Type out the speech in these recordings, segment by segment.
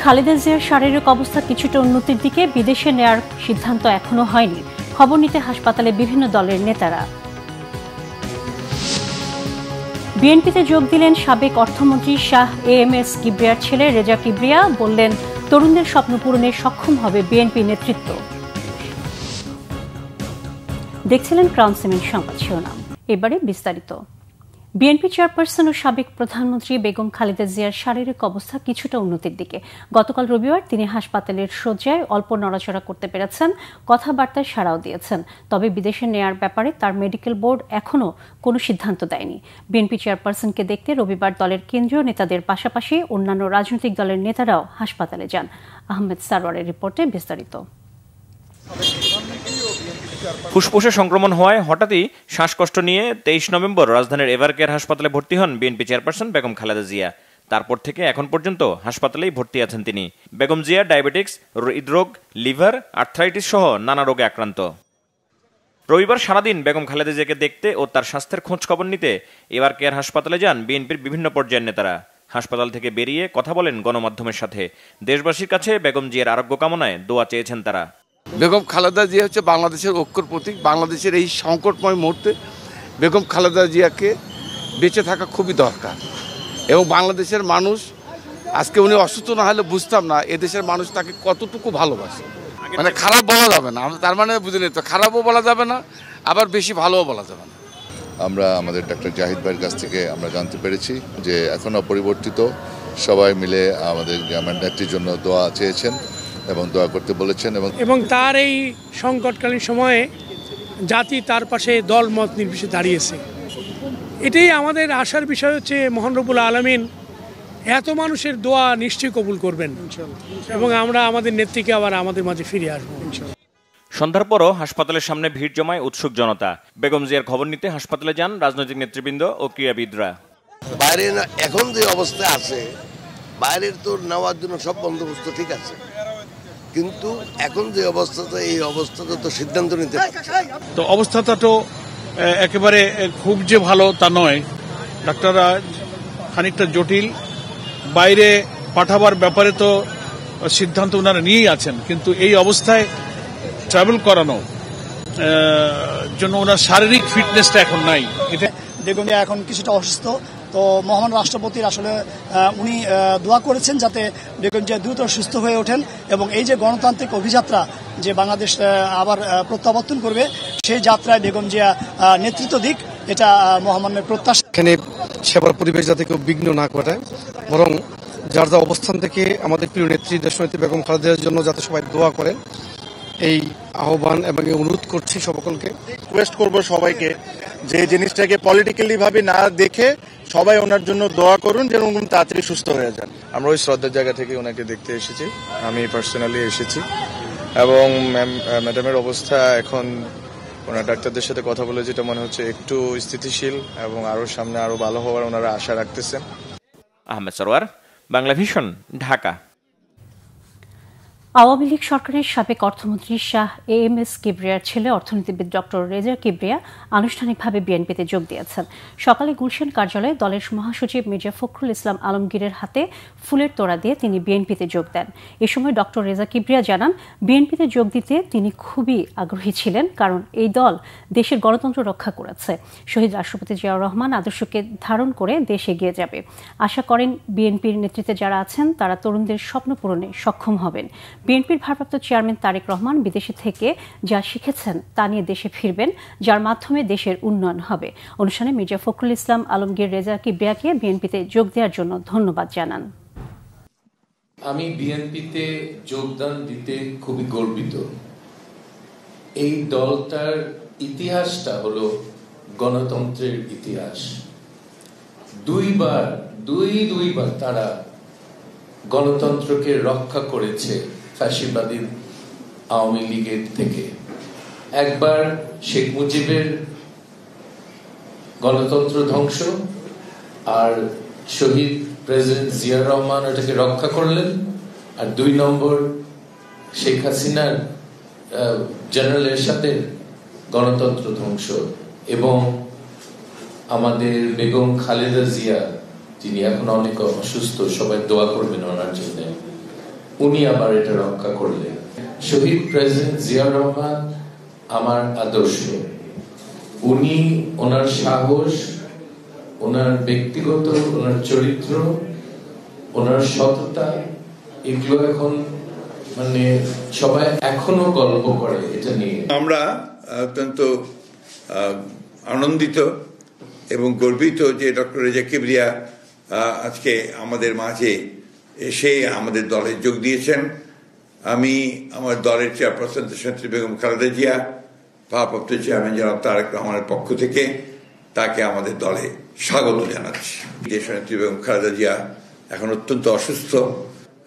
খালেদা জিয়ার শারীরিক অবস্থা কিছুটা উন্নতির দিকে, বিদেশে নেয়ার সিদ্ধান্ত এখনো হয়নি। খবর নিতে হাসপাতালে বিভিন্ন দলের নেতারা। বিএনপিতে যোগ দিলেন সাবেক অর্থমন্ত্রী শাহ এএমএস কিবরিয়ার ছেলে রেজা কিবরিয়া। বললেন, তরুণদের স্বপ্ন পূরণে সক্ষম হবে বিএনপি নেতৃত্ব। দেখছিলেন ক্রাউন সিমেন্ট সংবাদ শিরোনাম, এবারে বিস্তারিত। বিএনপি চেয়ারপারসন ও সাবেক প্রধানমন্ত্রী বেগম খালেদা জিয়ার শারীরিক অবস্থা কিছুটা উন্নতির দিকে। গতকাল রবিবার তিনি হাসপাতালের শয্যায় অল্প নড়াচড়া করতে পেরেছেন, কথাবার্তায় সাড়াও দিয়েছেন। তবে বিদেশে নেয়ার ব্যাপারে তার মেডিকেল বোর্ড এখনও কোনো সিদ্ধান্ত দেয়নি। বিএনপি চেয়ারপারসনকে দেখতে রবিবার দলের কেন্দ্রীয় নেতাদের পাশাপাশি অন্যান্য রাজনৈতিক দলের নেতারাও হাসপাতালে যান। আহমেদ সারোয়ারের রিপোর্টে বিস্তারিত। ফুসফুসে সংক্রমণ হওয়ায় হঠাৎই শ্বাসকষ্ট নিয়ে 23 নভেম্বর রাজধানীর এভারকেয়ার হাসপাতালে ভর্তি হন বিএনপি চেয়ারপারসন বেগম খালেদা জিয়া। তারপর থেকে এখন পর্যন্ত হাসপাতালেই ভর্তি আছেন তিনি। বেগম জিয়া ডায়াবেটিক্স, হৃদরোগ, লিভার, আর্থ্রাইটিস সহ নানা রোগে আক্রান্ত। রবিবার সারাদিন বেগম খালেদা জিয়াকে দেখতে ও তার স্বাস্থ্যের খোঁজ খবর নিতে এভারকেয়ার হাসপাতালে যান বিএনপির বিভিন্ন পর্যায়ের নেতারা। হাসপাতাল থেকে বেরিয়ে কথা বলেন গণমাধ্যমের সাথে। দেশবাসীর কাছে বেগম জিয়ার আরোগ্য কামনায় দোয়া চেয়েছেন তারা। বেগম খালেদা জিয়া হচ্ছে বাংলাদেশের ঐক্যর প্রতীক। বাংলাদেশের এই সংকটময় মুহূর্তে বেগম খালেদা জিয়াকে বেঁচে থাকা খুবই দরকার। এবং বাংলাদেশের মানুষ, আজকে উনি অসুস্থ না হলে বুঝতাম না এদেশের মানুষ তাকে কতটুকু ভালোবাসে। মানে খারাপ বলা যাবে না, তার মানে বুঝিনি তো, খারাপও বলা যাবে না, আবার বেশি ভালোও বলা যাবে না। আমরা আমাদের ডাক্তার জাহিদ ভাইয়ের কাছ থেকে আমরা জানতে পেরেছি যে এখনও অপরিবর্তিত, সবাই মিলে আমাদের গ্রামের নেত্রীর জন্য দোয়া চেয়েছেন এবং দোয়া করতে বলেছেন। এবং তার এই সংকটকালীন সময়ে জাতি তার পাশে দল মত নির্বিশেষে দাঁড়িয়েছে। এটাই আমাদের আশার বিষয় হচ্ছে মহান রব্বুল আলামিন এত মানুষের দোয়া নিশ্চয়ই কবুল করবেন এবং আমরা আমাদের নেত্রীকে আবার আমাদের মাঝে ফিরে আসবো ইনশাআল্লাহ। সন্ধ্যার পরও হাসপাতালের সামনে ভিড় জমায় উৎসুক জনতা। বেগম জিয়ার খবর নিতে হাসপাতালে যান রাজনৈতিক নেতৃবৃন্দ ও ক্রীড়াবিদরা। বাইরে এখন যে অবস্থা আছে, বাইরের তো নেওয়ার জন্য সব বন্দোবস্ত ঠিক আছে, কিন্তু এখন যে অবস্থাটা, এই অবস্থাটা তো সিদ্ধান্ত নিতে তো অবস্থাটা তো একেবারে খুব যে ভালো তা নয়। ডাক্তাররা খানিকটা জটিল, বাইরে পাঠাবার ব্যাপারে তো সিদ্ধান্ত ওনারা নিয়েই আছেন, কিন্তু এই অবস্থায় ট্রাভেল করানো জন্য ওনার শারীরিক ফিটনেসটা এখন নাই। এটা বেগম এখন কিছুটা অসুস্থ, তো মহান রাষ্ট্রপতির আসলে উনি দোয়া করেছেন যাতে বেগম জিয়া দ্রুত সুস্থ হয়ে ওঠেন এবং এই যে গণতান্ত্রিক অভিযাত্রা যে বাংলাদেশ আবার প্রত্যাবর্তন করবে, সেই যাত্রায় বেগম জিয়া নেতৃত্ব দিক, এটা মহামান্যের প্রত্যাশা। এখানে সেবার পরিবেশ যাতে কেউ বিঘ্ন না ঘটায়, বরং যার যা অবস্থান থেকে আমাদের প্রিয় নেত্রী দেশনেত্রী বেগম খালেদার জন্য যাতে সবাই দোয়া করেন, এই আহ্বান এবং অনুরোধ করছি সকলকে। রিকোয়েস্ট করবো সবাইকে যে জিনিসটাকে পলিটিক্যালি ভাবে না দেখে সবাই ওনার জন্য দোয়া করুন যেন উনি তাড়াতাড়ি সুস্থ হয়ে যান। আমরা ওই শ্রদ্ধার জায়গা থেকে ওনাকে দেখতে এসেছি, আমি পার্সোনালি এসেছি এবং ম্যাডামের অবস্থা এখন ওনার ডাক্তারদের সাথে কথা বলে যেটা মনে হচ্ছে একটু স্থিতিশীল এবং আরো সামনে আরো ভালো হওয়ার ওনারা আশা রাখতেছেন। আহমেদ সরোয়ার, বাংলা ভিশন, ঢাকা। আওয়ামী লীগ সরকারের সাবেক অর্থমন্ত্রী শাহ এএমএস কিবরিয়ার ছেলে অর্থনীতিবিদ ডক্টর রেজা কিবরিয়া আনুষ্ঠানিকভাবে বিএনপিতে যোগ দিয়েছেন। সকালে গুলশান কার্যালয়ে দলের মহাসচিব মির্জা ফখরুল ইসলাম আলমগীরের হাতে ফুলের তোড়া দিয়ে তিনি বিএনপিতে যোগ দেন। এ সময় ডক্টর রেজা কিবরিয়া জানান, বিএনপিতে যোগ দিতে তিনি খুবই আগ্রহী ছিলেন, কারণ এই দল দেশের গণতন্ত্র রক্ষা করেছে। শহীদ রাষ্ট্রপতি জিয়াউর রহমান আদর্শকে ধারণ করে দেশ এগিয়ে যাবে। আশা করেন বিএনপির নেতৃত্বে যারা আছেন তারা তরুণদের স্বপ্ন পূরণে সক্ষম হবেন। বিএনপির ভারপ্রাপ্ত চেয়ারম্যান তারেক রহমান বিদেশে থেকে যা শিখেছেন তা নিয়ে দেশে ফিরবেন, যার মাধ্যমে দেশের উন্নয়ন হবে। অনুষ্ঠানে মির্জা ফখরুল ইসলাম আলমগীর রেজা কিবরিয়াকে বিএনপিতে যোগ দেওয়ার জন্য ধন্যবাদ জানান। আমি বিএনপিতে যোগদান দিতে খুবই গর্বিত। এই দলটার ইতিহাসটা হলো গণতন্ত্রের ইতিহাস। দুইবার তারা গণতন্ত্রকে রক্ষা করেছে ফ্যাসিবাদী আওয়ামী লীগের থেকে। একবার শেখ মুজিবের গণতন্ত্র ধ্বংস, আর শহীদ প্রেসিডেন্ট জিয়াউর রহমান ওটাকে রক্ষা করলেন, আর 2 নম্বর শেখ হাসিনার জেনারেল এরশাদের গণতন্ত্র ধ্বংস। এবং আমাদের বেগম খালেদা জিয়া, যিনি এখন অনেক অসুস্থ, সবাই দোয়া করবেন ওনার জন্য। উনি আবার এটা রক্ষা করলেন। শহীদ প্রেসিডেন্ট জিয়াউর রহমান আমার আদর্শ। উনি ওনার সাহস, ওনার ব্যক্তিগত, ওনার চরিত্র, ওনার সততা, এগুলো এখন মানে সবাই এখনো গল্প করে এটা নিয়ে। আমরা অত্যন্ত আনন্দিত এবং গর্বিত যে ডক্টর রেজা কিবরিয়া আজকে আমাদের মাঝে এসে আমাদের দলে যোগ দিয়েছেন। আমি আমার দলের চেয়ারপারসন দেশনেত্রী বেগম খালেদা জিয়া, ভারপ্রাপ্ত চেয়ারম্যান জনাব তারেক রহমানের পক্ষ থেকে তাকে আমাদের দলে স্বাগত জানাচ্ছি। দেশনেত্রী বেগম খালেদা জিয়া এখন অত্যন্ত অসুস্থ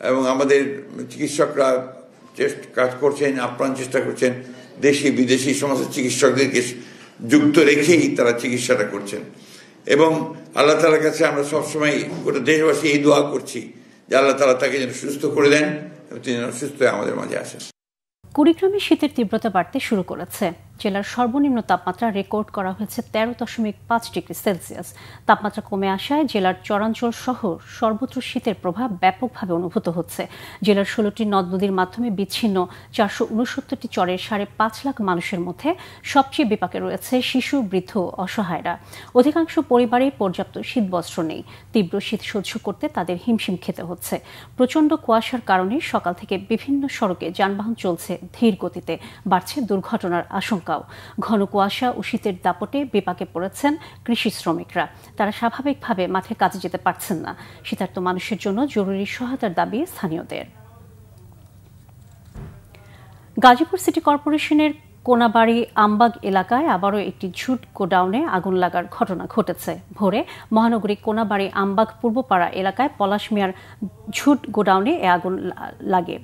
এবং আমাদের চিকিৎসকরা কাজ করছেন, আপ্রাণ চেষ্টা করছেন, দেশি বিদেশি সমস্ত চিকিৎসকদেরকে যুক্ত রেখেই তারা চিকিৎসাটা করছেন। এবং আল্লাহ তাআলার কাছে আমরা সবসময় গোটা দেশবাসী এই দোয়া করছি যে আল্লাহ তাআলা তাকে যেন সুস্থ করে দেন এবং তিনি যেন সুস্থ হয়ে আমাদের মাঝে আসেন। কুড়িগ্রামে শীতের তীব্রতা বাড়তে শুরু করেছে। জেলার সর্বনিম্ন তাপমাত্রা রেকর্ড করা হয়েছে 13.5 ডিগ্রি সেলসিয়াস। তাপমাত্রা কমে আসায় জেলার চরাঞ্চল সহ সর্বত্র শীতের প্রভাব ব্যাপকভাবে অনুভূত হচ্ছে। জেলার 16টি নদ নদীর মাধ্যমে বিচ্ছিন্ন 469টি চরের 5.5 লাখ মানুষের মধ্যে সবচেয়ে বিপাকে রয়েছে শিশু, বৃদ্ধ, অসহায়রা। অধিকাংশ পরিবারেই পর্যাপ্ত শীতবস্ত্র নেই। তীব্র শীত সহ্য করতে তাদের হিমশিম খেতে হচ্ছে। প্রচণ্ড কুয়াশার কারণে সকাল থেকে বিভিন্ন সড়কে যানবাহন চলছে ধীর গতিতে, বাড়ছে দুর্ঘটনার আশঙ্কা। ঘন কুয়াশা ও শীতের দাপটে বিপাকে পড়েছেন কৃষি শ্রমিকরা। তারা স্বাভাবিকভাবে মাঠে কাজে যেতে পারছেন না। শীতার্ত মানুষের জন্য জরুরি সহায়তার দাবি স্থানীয়দের। গাজীপুর সিটি কর্পোরেশনের কোনাবাড়ি আমবাগ এলাকায় আবারও একটি ঝুট গোডাউনে আগুন লাগার ঘটনা ঘটেছে। ভোরে মহানগরী কোনাবাড়ি আমবাগ পূর্বপাড়া এলাকায় পলাশ মিয়ার ঝুট গোডাউনে এ আগুন লাগে।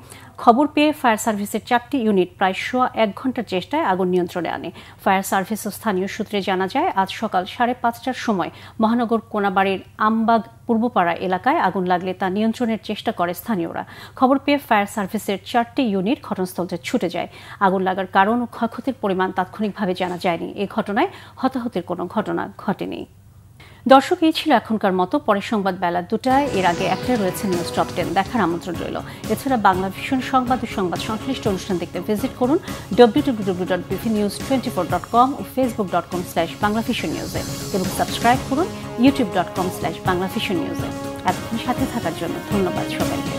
খবর পেয়ে ফায়ার সার্ভিসের 4টি ইউনিট প্রায় 1 ঘন্টার চেষ্টায় আগুন নিয়ন্ত্রণে আনে। ফায়ার সার্ভিস ও স্থানীয় সূত্রে জানা যায়, আজ সকাল 5:30টার সময় মহানগর কোনাবাড়ির আমবাগ পূর্বপাড়া এলাকায় আগুন লাগলে তা নিয়ন্ত্রণের চেষ্টা করে স্থানীয়রা। খবর পেয়ে ফায়ার সার্ভিসের 4টি ইউনিট ঘটনাস্থলে ছুটে যায়। আগুন লাগার কারণ ও ক্ষয়ক্ষতির পরিমাণ তাৎক্ষণিকভাবে জানা যায়নি। এই ঘটনায় হতাহতের কোনো ঘটনা ঘটেনি। দর্শক, এই ছিল এখনকার মতো। পরের সংবাদ বেলা 2টায়। এর আগে একটা রয়েছে নিউজ টপ 10, দেখার আমন্ত্রণ রইল। এছাড়া বাংলা ভিশন সংবাদ ও সংবাদ সংশ্লিষ্ট অনুষ্ঠান দেখতে ভিজিট করুন www.bvnews24.com ও facebook.com/banglavisionnews এবং সাবস্ক্রাইব করুন youtube.com/banglavisionnews। এতক্ষণ সাথে থাকার জন্য ধন্যবাদ সবাইকে।